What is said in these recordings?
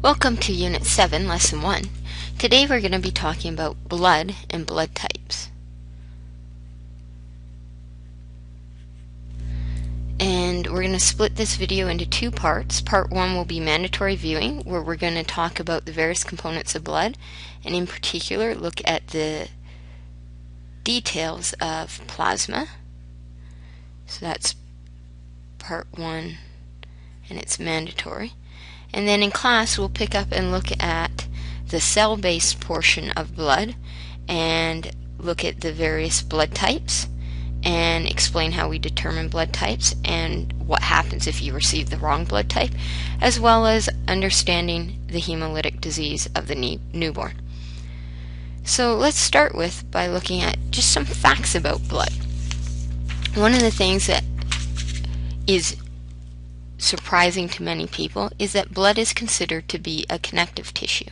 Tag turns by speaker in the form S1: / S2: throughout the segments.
S1: Welcome to Unit 7, Lesson 1. Today we're going to be talking about blood and blood types. And we're going to split this video into two parts. Part 1 will be mandatory viewing, where we're going to talk about the various components of blood, and in particular look at the details of plasma. So that's part 1, and it's mandatory. And then in class we'll pick up and look at the cell-based portion of blood and look at the various blood types and explain how we determine blood types and what happens if you receive the wrong blood type, as well as understanding the hemolytic disease of the newborn. So let's start with by looking at just some facts about blood. One of the things that is surprising to many people is that blood is considered to be a connective tissue.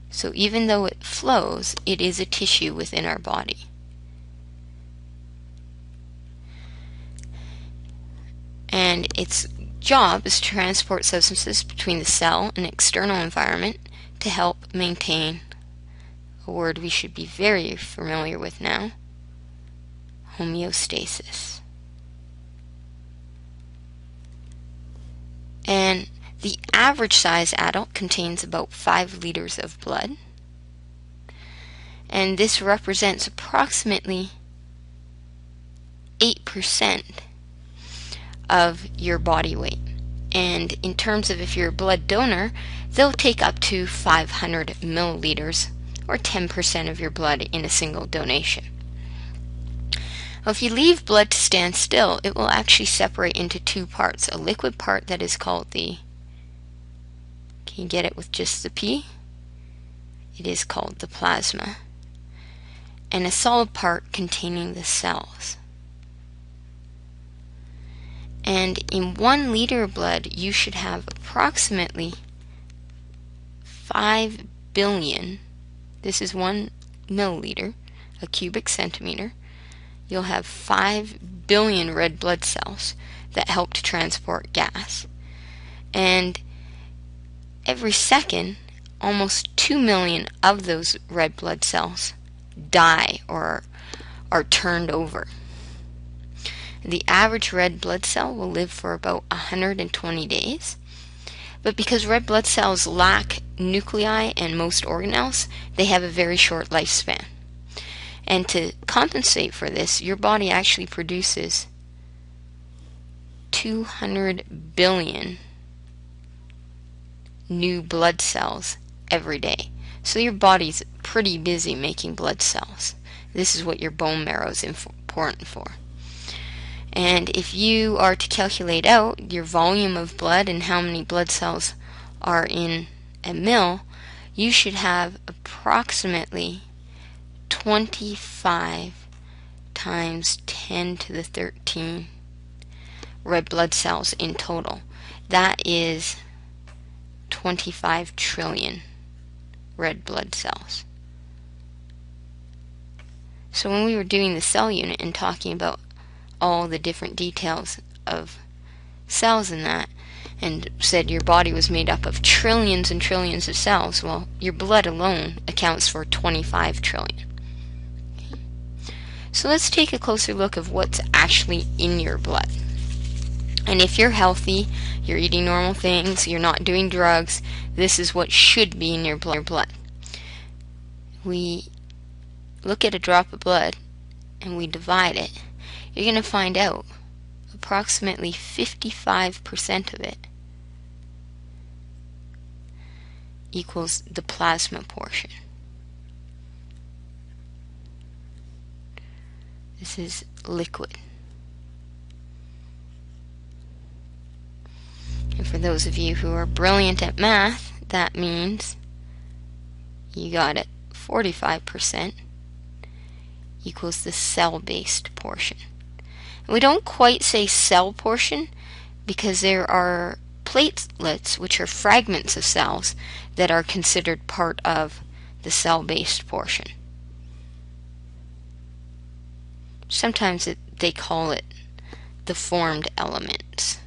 S1: So even though it flows, it is a tissue within our body. And its job is to transport substances between the cell and external environment to help maintain a word we should be very familiar with now, homeostasis. And the average size adult contains about 5 liters of blood. And this represents approximately 8% of your body weight. And in terms of if you're a blood donor, they'll take up to 500 milliliters, or 10% of your blood in a single donation. Well, if you leave blood to stand still, it will actually separate into two parts. A liquid part that is called the, can you get it with just the P? It is called the plasma. And a solid part containing the cells. And in 1 liter of blood, you should have approximately 5 billion, this is 1 milliliter, a cubic centimeter. You'll have 5 billion red blood cells that help to transport gas. And every second, almost 2 million of those red blood cells die or are turned over. The average red blood cell will live for about 120 days. But because red blood cells lack nuclei and most organelles, they have a very short lifespan. And to compensate for this, your body actually produces 200 billion new blood cells every day. So your body's pretty busy making blood cells. This is what your bone marrow is important for. And if you are to calculate out your volume of blood and how many blood cells are in a mil, you should have approximately 25 times 10 to the 13 red blood cells in total. That is 25 trillion red blood cells. So when we were doing the cell unit and talking about all the different details of cells in that, and said your body was made up of trillions and trillions of cells, well, your blood alone accounts for 25 trillion. So let's take a closer look of what's actually in your blood. And if you're healthy, you're eating normal things, you're not doing drugs, this is what should be in your blood. We look at a drop of blood and we divide it. You're going to find out approximately 55% of it equals the plasma portion. This is liquid. And for those of you who are brilliant at math, that means you got it. 45% equals the cell-based portion. And we don't quite say cell portion because there are platelets, which are fragments of cells, that are considered part of the cell-based portion. Sometimes they call it the formed elements.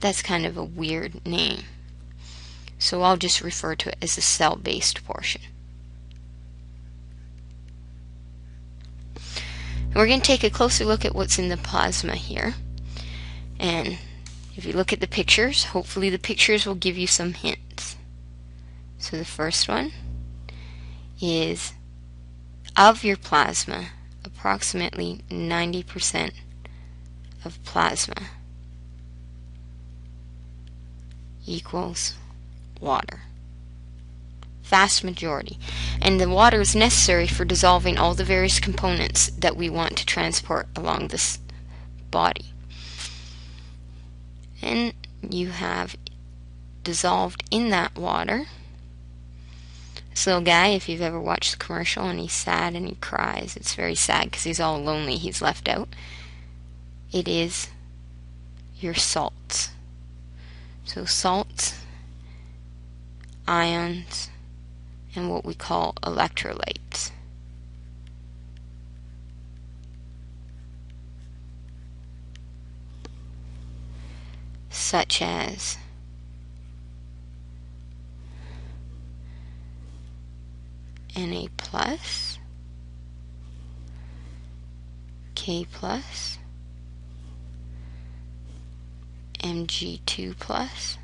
S1: that's kind of a weird name. So I'll just refer to it as the cell-based portion. And we're going to take a closer look at what's in the plasma here. And if you look at the pictures, hopefully the pictures will give you some hints. So the first one is, of your plasma, approximately 90% of plasma equals water. Vast majority. And the water is necessary for dissolving all the various components that we want to transport along this body. And you have dissolved in that water this little guy. If you've ever watched the commercial and he's sad and he cries, it's very sad because he's all lonely, he's left out. It is your salts. So salts, ions, and what we call electrolytes. Such as Na+, K+, Mg2+,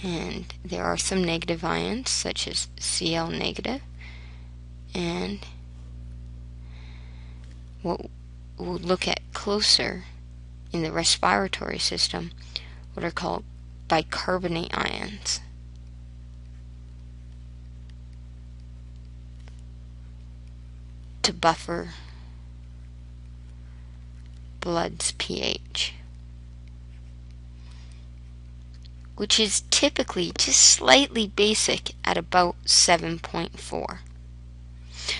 S1: and there are some negative ions such as Cl negative, and what we'll look at closer in the respiratory system, what are called bicarbonate ions. To buffer blood's pH, which is typically just slightly basic at about 7.4.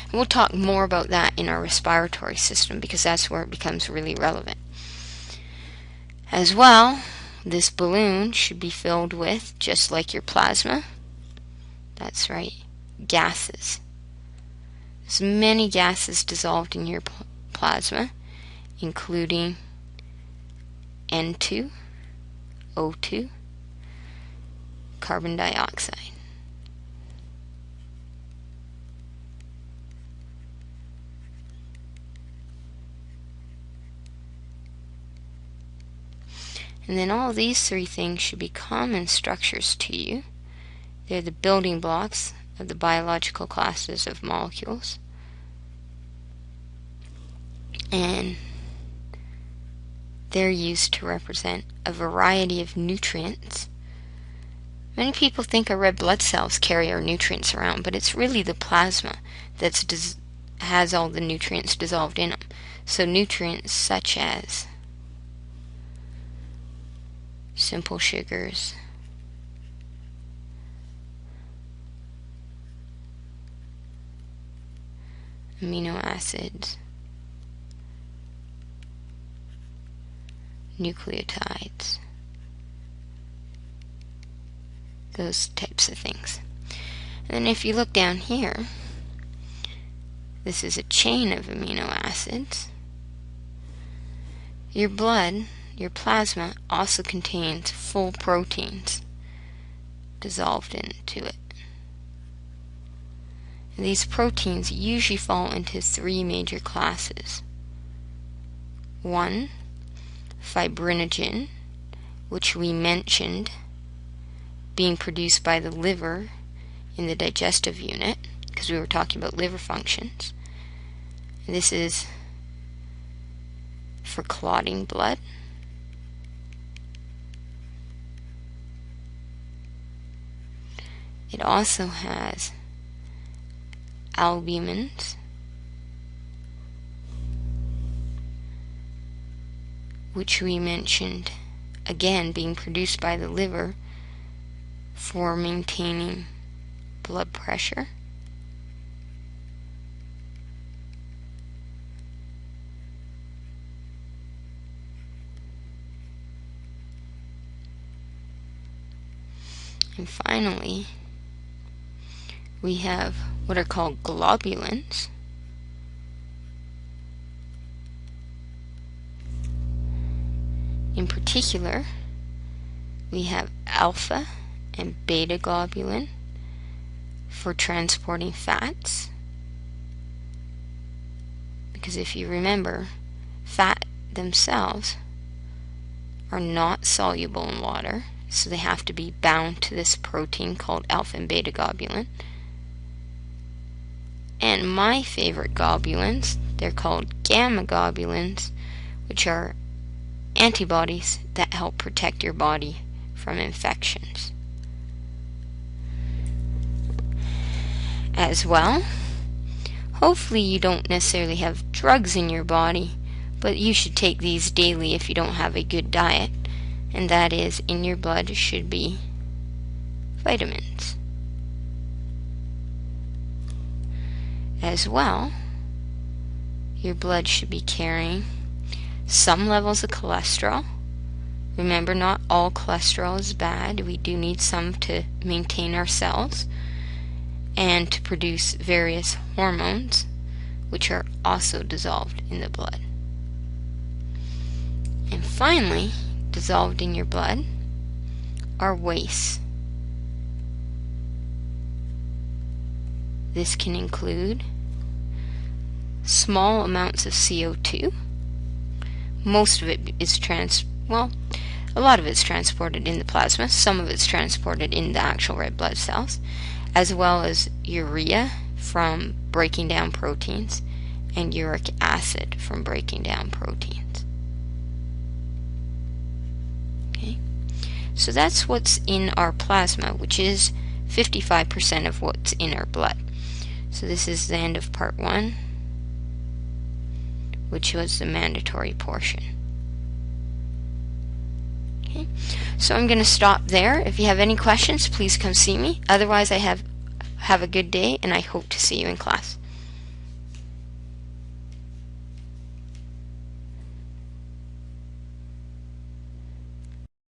S1: And we'll talk more about that in our respiratory system because that's where it becomes really relevant. As well, this balloon should be filled with, just like your plasma, that's right, gases. There's many gases dissolved in your plasma, including N2, O2, carbon dioxide. And then all these three things should be common structures to you. They're the building blocks of the biological classes of molecules. And they're used to represent a variety of nutrients. Many people think our red blood cells carry our nutrients around, but it's really the plasma that has all the nutrients dissolved in them. So nutrients such as simple sugars, amino acids, nucleotides, those types of things. And then if you look down here, this is a chain of amino acids. Your blood, your plasma, also contains full proteins dissolved into it. And these proteins usually fall into three major classes. One, fibrinogen, which we mentioned being produced by the liver in the digestive unit, because we were talking about liver functions. This is for clotting blood. It also has albumins, which we mentioned again being produced by the liver for maintaining blood pressure. And finally, we have what are called globulins, In particular, we have alpha and beta globulin for transporting fats, because if you remember, fat themselves are not soluble in water, so they have to be bound to this protein called alpha and beta globulin. And my favorite globulins, they're called gamma globulins, which are antibodies that help protect your body from infections. As well, hopefully you don't necessarily have drugs in your body, but you should take these daily if you don't have a good diet, and that is, in your blood should be vitamins. As well, your blood should be carrying some levels of cholesterol. Remember, not all cholesterol is bad. We do need some to maintain our cells and to produce various hormones, which are also dissolved in the blood. And finally, dissolved in your blood are wastes. This can include small amounts of CO2. Most of it is a lot of it's transported in the plasma, some of it's transported in the actual red blood cells, as well as urea from breaking down proteins and uric acid from breaking down proteins. Okay, so that's what's in our plasma, which is 55% of what's in our blood. So this is the end of part 1, which was the mandatory portion. Okay, so I'm going to stop there. If you have any questions, please come see me. Otherwise, have a good day, and I hope to see you in class.